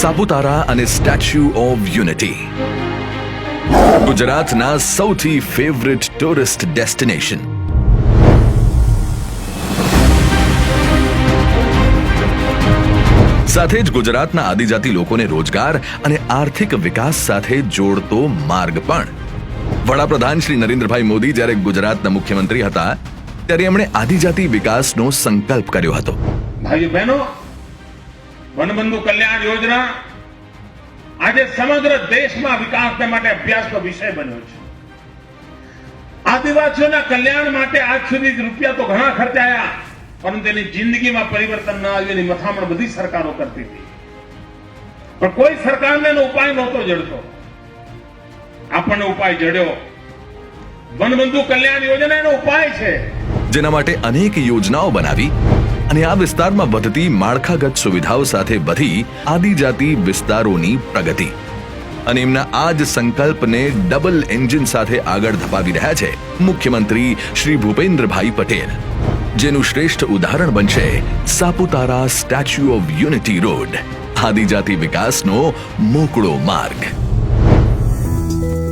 સાપુતારા અને statue of unity, ગુજરાતના સૌથી ફેવરિટ ટુરિસ્ટ ડેસ્ટિનેશન. સાથે જ ગુજરાતના આદિજાતિ લોકોને રોજગાર અને આર્થિક વિકાસ સાથે જોડતો માર્ગ પણ. વડાપ્રધાન શ્રી નરેન્દ્રભાઈ મોદી જ્યારે ગુજરાતના મુખ્યમંત્રી હતા ત્યારે એમણે આદિજાતિ વિકાસનો સંકલ્પ કર્યો હતો. ભાઈઓ બહેનો, વનબંધુ કલ્યાણ યોજના આજે સમગ્ર દેશમાં વિકાસને માટે અભ્યાસનો વિષય બન્યો છે. આદિવાસીઓના કલ્યાણ માટે આજ સુધી રૂપિયા તો ઘણા ખર્ચાયા, પરંતુ એની જિંદગીમાં પરિવર્તન ન આવ્યું એની મથામણ બધી સરકારો કરતી હતી, પણ કોઈ સરકારને એનો ઉપાય નહોતો જડતો. આપણને ઉપાય જડ્યો. વનબંધુ કલ્યાણ યોજના એનો ઉપાય છે, જેના માટે અનેક યોજનાઓ બનાવી અને આ વિસ્તારમાં વધતી માળખાગત સુવિધાઓ સાથે વધી આદિજાતિ વિસ્તારોની પ્રગતિ. અને એમના આ જ સંકલ્પને ડબલ એન્જિન સાથે આગળ ધપાવી રહ્યા છે મુખ્યમંત્રી શ્રી ભૂપેન્દ્રભાઈ પટેલ, જેનું શ્રેષ્ઠ ઉદાહરણ બનશે Saputara statue of unity road, આદિજાતિ વિકાસનો મોકળો માર્ગ.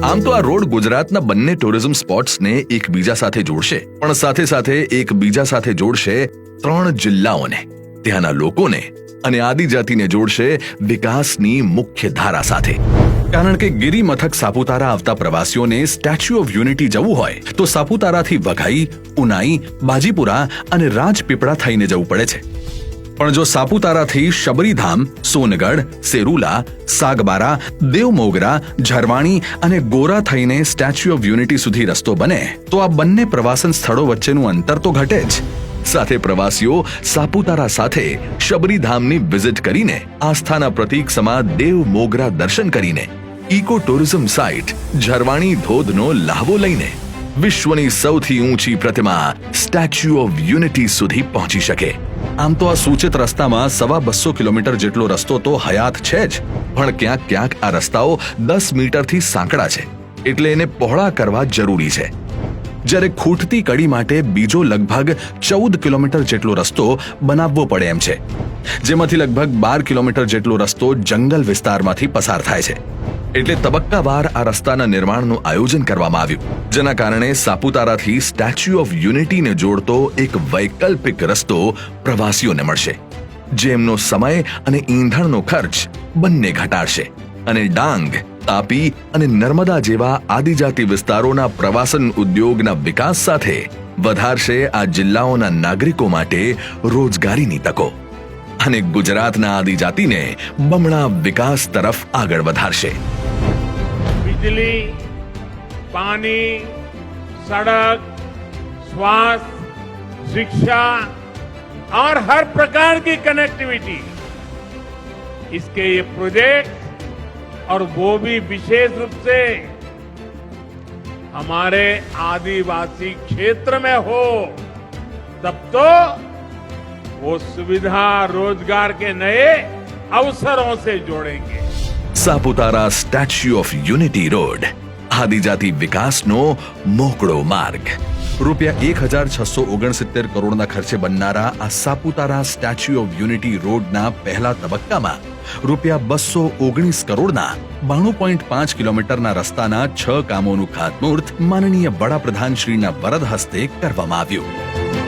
આમ તો આ રોડ ગુજરાતના બંને ટુરિઝમ સ્પોટ્સને એકબીજા સાથે જોડશે, પણ સાથે સાથે એકબીજા સાથે જોડશે 3 જિલ્લાઓને, ત્યાંના લોકોને અને આદિજાતિને જોડશે વિકાસની મુખ્ય ધારા સાથે. કારણ કે ગિરી મથક સાપુતારા આવતા પ્રવાસીઓને સ્ટેચ્યુ ઓફ યુનિટી જવું હોય તો સાપુતારાથી વઘઈ, ઉનાઈ, બાજીપુરા અને રાજપીપળા થઈને જવું પડે છે. પણ જો સાપુતારાથી શબરીધામ, સોનગઢ, સેરુલા, સાગબારા, દેવમોગરા, ઝરવાણી અને ગોરા થઈને સ્ટેચ્યુ ઓફ યુનિટી સુધી રસ્તો બને તો આ બંને પ્રવાસન સ્થળો વચ્ચેનું અંતર તો ઘટે જ, સાથે પ્રવાસીઓ સાપુતારા સાથે શબરીધામની વિઝિટ કરીને આસ્થાના પ્રતીક સમા દેવમોગરા દર્શન કરીને ઇકો ટુરિઝમ સાઇટ ઝરવાણી ધોધનો લાહવો લઈને વિશ્વની સૌથી ઊંચી પ્રતિમા સ્ટેચ્યુ ઓફ યુનિટી સુધી પહોંચી શકે. આમ તો આ સૂચિત રસ્તામાં 250 કિલોમીટર જેટલો રસ્તો તો હયાત છે જ, પણ ક્યાંક ક્યાંક આ રસ્તાઓ 10 મીટરથી સાંકડા છે, એટલે એને પહોળા કરવા જરૂરી છે. જ્યારે ખૂટતી કડી માટે બીજો લગભગ 14 કિલોમીટર જેટલો રસ્તો બનાવવો પડે એમ છે, જેમાંથી લગભગ 12 કિલોમીટર જેટલો રસ્તો જંગલ વિસ્તારમાંથી પસાર થાય છે. એટલે તબક્કાવાર આ રસ્તાના નિર્માણનું આયોજન કરવામાં આવ્યું, જેના કારણે સાપુતારાથી સ્ટેચ્યુ ઓફ યુનિટીને જોડતો એક વૈકલ્પિક રસ્તો પ્રવાસીઓને મળશે, જે એમનો સમય અને ઈંધણનો ખર્ચ બંને ઘટાડશે અને ડાંગ, તાપી અને નર્મદા જેવા આદિજાતિ વિસ્તારોના પ્રવાસન ઉદ્યોગના વિકાસ સાથે વધારશે આ જિલ્લાઓના નાગરિકો માટે રોજગારીની તકો અને ગુજરાતના આદિજાતિને બમણા વિકાસ તરફ આગળ વધારશે. बिजली, पानी, सड़क, स्वास्थ्य, शिक्षा और हर प्रकार की कनेक्टिविटी, इसके ये प्रोजेक्ट और वो भी विशेष रूप से हमारे आदिवासी क्षेत्र में हो, तब तो वो सुविधा रोजगार के नए अवसरों से जोड़ेंगे. Saputara statue of unity road, આદિજાતિ વિકાસનો મોકળો માર્ગ. રૂપિયા 1669 કરોડના ખર્ચે બનનારા આ સાપુતારા સ્ટેચ્યુ ઓફ યુનિટી રોડના પહેલા તબક્કામાં રૂપિયા 219 કરોડના 92.5 કિલોમીટરના રસ્તાના 6 કામોનું ખાતમુહૂર્ત માનનીય વડાપ્રધાન શ્રીના વરદ હસ્તે કરવામાં આવ્યું.